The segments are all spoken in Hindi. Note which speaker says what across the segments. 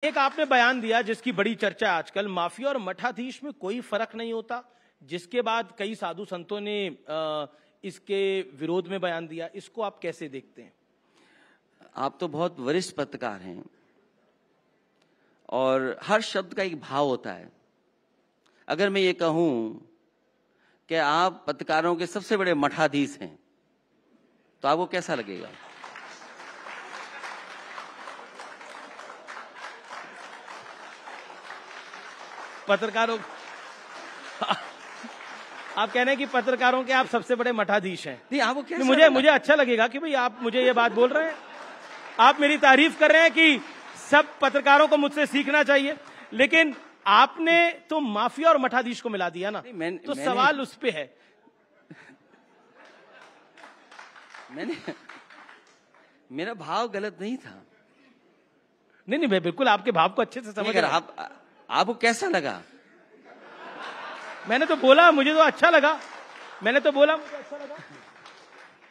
Speaker 1: एक आपने बयान दिया जिसकी बड़ी चर्चा आजकल, माफिया और मठाधीश में कोई फर्क नहीं होता, जिसके बाद कई साधु संतों ने इसके विरोध में बयान दिया। इसको आप कैसे देखते हैं?
Speaker 2: आप तो बहुत वरिष्ठ पत्रकार हैं और हर शब्द का एक भाव होता है। अगर मैं ये कहूं कि आप पत्रकारों के सबसे बड़े मठाधीश हैं तो आपको कैसा लगेगा?
Speaker 1: पत्रकारों आप कह रहे हैं कि पत्रकारों के आप सबसे बड़े मठाधीश हैं?
Speaker 2: नहीं, आपको कैसा
Speaker 1: मुझे अच्छा लगेगा कि भाई आप मुझे ये बात बोल रहे हैं, आप मेरी तारीफ कर रहे हैं कि सब पत्रकारों को मुझसे सीखना चाहिए, लेकिन आपने तो माफिया और मठाधीश को मिला दिया ना। तो सवाल उस पे है।
Speaker 2: मेरा भाव गलत नहीं था।
Speaker 1: नहीं, मैं बिल्कुल आपके भाव को अच्छे से समझ रहा हूं।
Speaker 2: आपको कैसा लगा?
Speaker 1: मैंने तो बोला मुझे तो अच्छा लगा। मुझे अच्छा लगा।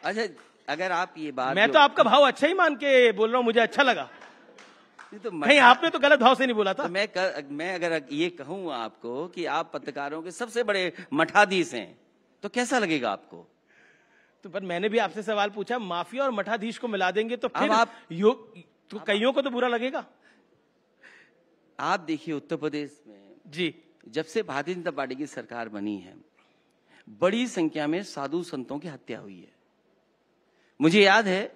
Speaker 2: अच्छा, अगर आप ये बात,
Speaker 1: मैं तो आपका भाव अच्छा ही मान के बोल रहा हूं, मुझे अच्छा लगा।
Speaker 2: तो
Speaker 1: नहीं, आपने तो गलत भाव से नहीं बोला था।
Speaker 2: तो मैं अगर ये कहूं आपको कि आप पत्रकारों के सबसे बड़े मठाधीश हैं तो कैसा लगेगा आपको?
Speaker 1: तो पर मैंने भी आपसे सवाल पूछा, माफिया और मठाधीश को मिला देंगे तो फिर
Speaker 2: आप
Speaker 1: तो कईयों को तो बुरा लगेगा।
Speaker 2: आप देखिए, उत्तर प्रदेश में
Speaker 1: जी,
Speaker 2: जब से भारतीय जनता पार्टी की सरकार बनी है, बड़ी संख्या में साधु संतों की हत्या हुई है। मुझे याद है,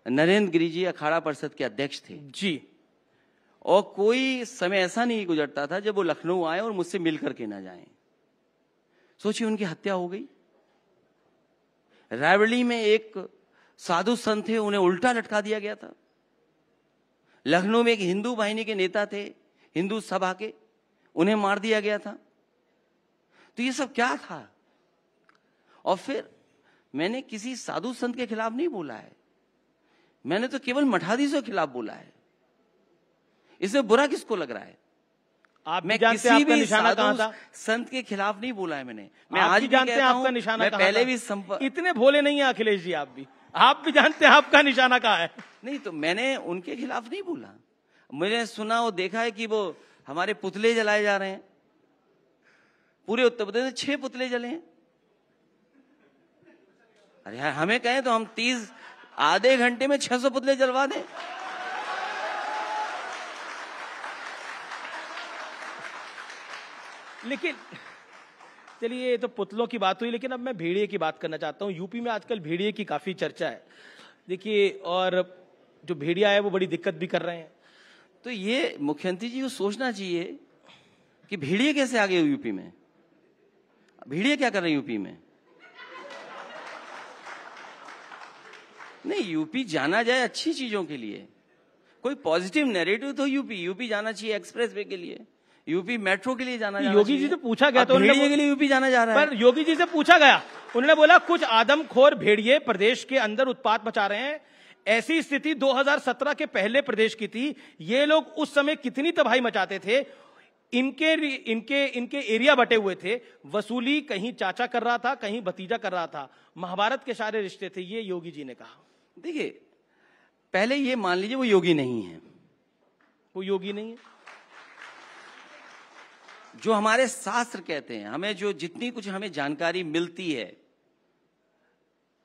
Speaker 2: नरेंद्र गिरि जी अखाड़ा परिषद के अध्यक्ष थे
Speaker 1: जी,
Speaker 2: और कोई समय ऐसा नहीं गुजरता था जब वो लखनऊ आए और मुझसे मिल करके ना जाएं। सोचिए, उनकी हत्या हो गई। रायबरेली में एक साधु संत थे, उन्हें उल्टा लटका दिया गया था। लखनऊ में एक हिंदू वाहिनी के नेता थे, हिंदू सभा के, उन्हें मार दिया गया था। तो ये सब क्या था? और फिर मैंने किसी साधु संत के खिलाफ नहीं बोला है, मैंने तो केवल मठाधीशों के खिलाफ बोला है। इसमें बुरा किसको लग रहा है?
Speaker 1: मैं किसी भी निशाना कहां था?
Speaker 2: संत के खिलाफ नहीं बोला है मैंने।
Speaker 1: मैं आज भी जानते हैं आपका निशाना कहां था?
Speaker 2: पहले भी
Speaker 1: इतने भोले नहीं है अखिलेश जी, आप भी जानते हैं आपका निशाना कहां है।
Speaker 2: नहीं, तो मैंने उनके खिलाफ नहीं बोला। मैंने सुना और देखा है कि वो हमारे पुतले जलाए जा रहे हैं। पूरे उत्तर प्रदेश में 6 पुतले जले हैं। अरे यार, हमें कहें तो हम 30 आधे घंटे में 600 पुतले जलवा दें।
Speaker 1: लेकिन चलिए, ये तो पुतलों की बात हुई, लेकिन अब मैं भेड़िए की बात करना चाहता हूं। यूपी में आजकल भेड़िए की काफी चर्चा है, देखिए, और जो भेड़िया है वो बड़ी दिक्कत भी कर रहे हैं।
Speaker 2: तो ये मुख्यमंत्री जी को सोचना चाहिए कि भेड़िए कैसे आ गए यूपी में। भेड़िए क्या कर रहे हैं यूपी में? नहीं, यूपी जाना जाए अच्छी चीजों के लिए, कोई पॉजिटिव नैरेटिव तो यूपी जाना चाहिए। एक्सप्रेसवे के लिए, यूपी मेट्रो के लिए जाना
Speaker 1: योगी जी से पूछा गया तो
Speaker 2: भेड़िए के लिए यूपी जाना जा रहा है।
Speaker 1: पर योगी जी से पूछा गया, उन्होंने बोला कुछ आदमखोर भेड़िए प्रदेश के अंदर उत्पात मचा रहे हैं। ऐसी स्थिति 2017 के पहले प्रदेश की थी। ये लोग उस समय कितनी तबाही मचाते थे। इनके एरिया बटे हुए थे। वसूली कहीं चाचा कर रहा था, कहीं भतीजा कर रहा था। महाभारत के सारे रिश्ते थे, ये योगी जी ने कहा।
Speaker 2: देखिए, पहले ये मान लीजिए वो योगी नहीं है।
Speaker 1: वो योगी नहीं है।
Speaker 2: जो हमारे शास्त्र कहते हैं, हमें जो जितनी कुछ हमें जानकारी मिलती है,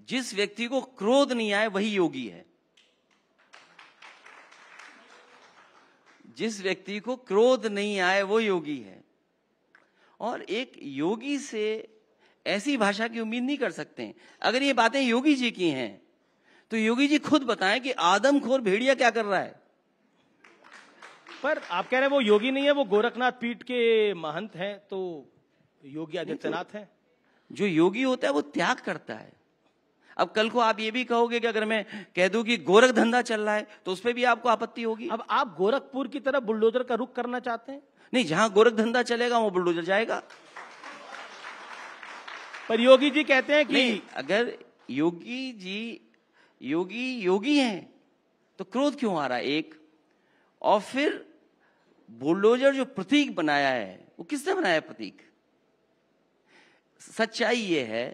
Speaker 2: जिस व्यक्ति को क्रोध नहीं आए वही योगी है। जिस व्यक्ति को क्रोध नहीं आए वो योगी है। और एक योगी से ऐसी भाषा की उम्मीद नहीं कर सकते हैं। अगर ये बातें योगी जी की हैं तो योगी जी खुद बताएं कि आदमखोर भेड़िया क्या कर रहा है।
Speaker 1: पर आप कह रहे हैं वो योगी नहीं है, वो गोरखनाथ पीठ के महंत हैं, तो योगी आदित्यनाथ हैं।
Speaker 2: जो योगी होता है वो त्याग करता है। अब कल को आप ये भी कहोगे कि अगर मैं कह दूं कि गोरख धंधा चल रहा है तो उस पर भी आपको आपत्ति होगी।
Speaker 1: अब आप गोरखपुर की तरफ बुलडोजर का रुख करना चाहते हैं?
Speaker 2: नहीं, जहां गोरख धंधा चलेगा वो बुलडोजर जाएगा।
Speaker 1: पर योगी जी कहते हैं कि
Speaker 2: अगर योगी जी योगी हैं तो क्रोध क्यों आ रहा है? एक, और फिर बुलडोजर जो प्रतीक बनाया है वो किसने बनाया प्रतीक? सच्चाई ये है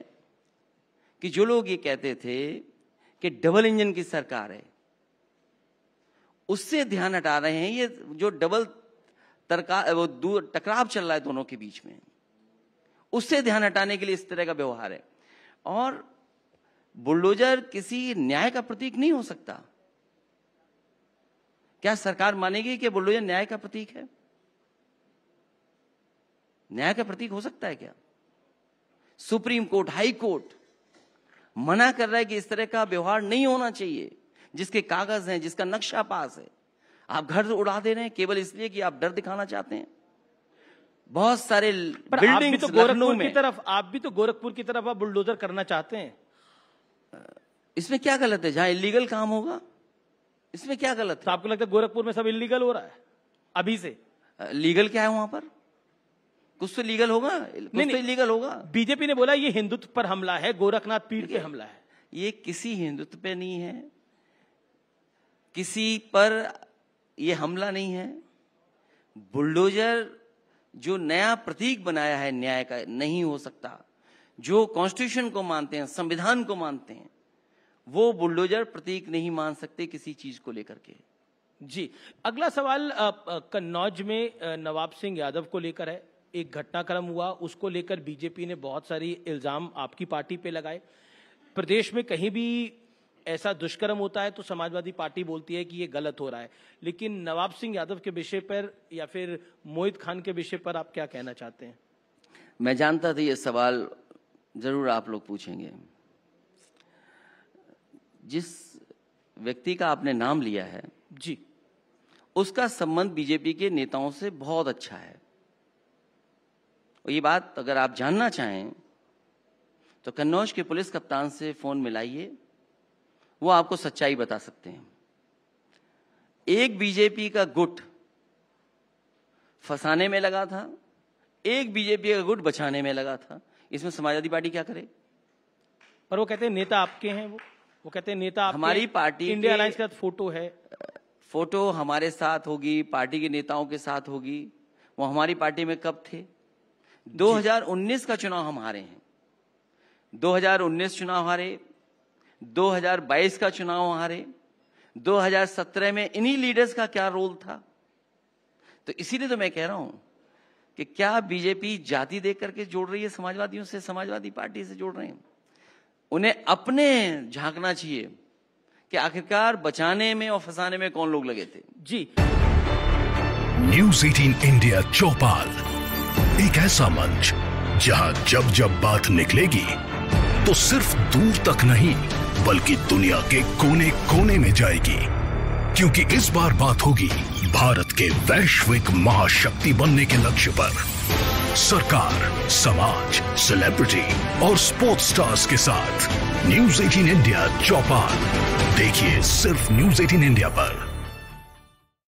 Speaker 2: कि जो लोग ये कहते थे कि डबल इंजन की सरकार है, उससे ध्यान हटा रहे हैं। ये जो डबल टकराव चल रहा है दोनों के बीच में, उससे ध्यान हटाने के लिए इस तरह का व्यवहार है। और बुलडोजर किसी न्याय का प्रतीक नहीं हो सकता। क्या सरकार मानेगी कि बुलडोजर न्याय का प्रतीक है? न्याय का प्रतीक हो सकता है क्या? सुप्रीम कोर्ट, हाई कोर्ट मना कर रहा है कि इस तरह का व्यवहार नहीं होना चाहिए। जिसके कागज हैं, जिसका नक्शा पास है, आप घर उड़ा दे रहे हैं केवल इसलिए कि आप डर दिखाना चाहते हैं। बहुत सारे बिल्डिंग्स लखनऊ में,
Speaker 1: आप भी तो गोरखपुर की तरफ आप बुलडोजर करना चाहते हैं।
Speaker 2: इसमें क्या गलत है? जहां इलीगल काम होगा इसमें क्या गलत है?
Speaker 1: तो आपको लगता है गोरखपुर में सब इलीगल हो रहा है अभी से?
Speaker 2: लीगल क्या है वहां पर? कुछ तो लीगल होगा, कुछ तो इलीगल होगा।
Speaker 1: बीजेपी ने बोला ये हिंदुत्व पर हमला है, गोरखनाथ पीर पे हमला है।
Speaker 2: ये किसी हिंदुत्व पे नहीं है, किसी पर ये हमला नहीं है। बुलडोजर जो नया प्रतीक बनाया है न्याय का, नहीं हो सकता। जो कॉन्स्टिट्यूशन को मानते हैं, संविधान को मानते हैं, वो बुलडोजर प्रतीक नहीं मान सकते किसी चीज को लेकर के।
Speaker 1: जी, अगला सवाल कन्नौज में नवाब सिंह यादव को लेकर है। एक घटनाक्रम हुआ, उसको लेकर बीजेपी ने बहुत सारी इल्जाम आपकी पार्टी पे लगाए। प्रदेश में कहीं भी ऐसा दुष्कर्म होता है तो समाजवादी पार्टी बोलती है कि ये गलत हो रहा है, लेकिन नवाब सिंह यादव के विषय पर या फिर मोहित खान के विषय पर आप क्या कहना चाहते हैं?
Speaker 2: मैं जानता था ये सवाल जरूर आप लोग पूछेंगे। जिस व्यक्ति का आपने नाम लिया है
Speaker 1: जी,
Speaker 2: उसका संबंध बीजेपी के नेताओं से बहुत अच्छा है। और ये बात अगर आप जानना चाहें तो कन्नौज के पुलिस कप्तान से फोन मिलाइए, वो आपको सच्चाई बता सकते हैं। एक बीजेपी का गुट फंसाने में लगा था, एक बीजेपी का गुट बचाने में लगा था। इसमें समाजवादी पार्टी क्या करे?
Speaker 1: पर वो कहते हैं नेता आपके हैं, वो कहते हैं नेता आपके,
Speaker 2: हमारी पार्टी
Speaker 1: इंडिया अलायंस का फोटो है।
Speaker 2: फोटो हमारे साथ होगी, पार्टी के नेताओं के साथ होगी। वो हमारी पार्टी में कब थे? 2019 का चुनाव हम हारे हैं, 2019 चुनाव हारे, 2022 का चुनाव हारे, 2017 में इन्हीं लीडर्स का क्या रोल था? तो इसीलिए तो मैं कह रहा हूं कि क्या बीजेपी जाति देख करके जोड़ रही है समाजवादियों से, समाजवादी पार्टी से जोड़ रहे हैं? उन्हें अपने झांकना चाहिए कि आखिरकार बचाने में और फंसाने में कौन लोग लगे थे।
Speaker 1: जी,
Speaker 3: न्यूज़ 18 इंडिया चौपाल, एक ऐसा मंच जहां जब जब बात निकलेगी तो सिर्फ दूर तक नहीं बल्कि दुनिया के कोने कोने में जाएगी, क्योंकि इस बार बात होगी भारत के वैश्विक महाशक्ति बनने के लक्ष्य पर। सरकार, समाज, सेलिब्रिटी और स्पोर्ट्स स्टार्स के साथ न्यूज़ 18 इंडिया चौपाल देखिए सिर्फ न्यूज़ 18 इंडिया पर।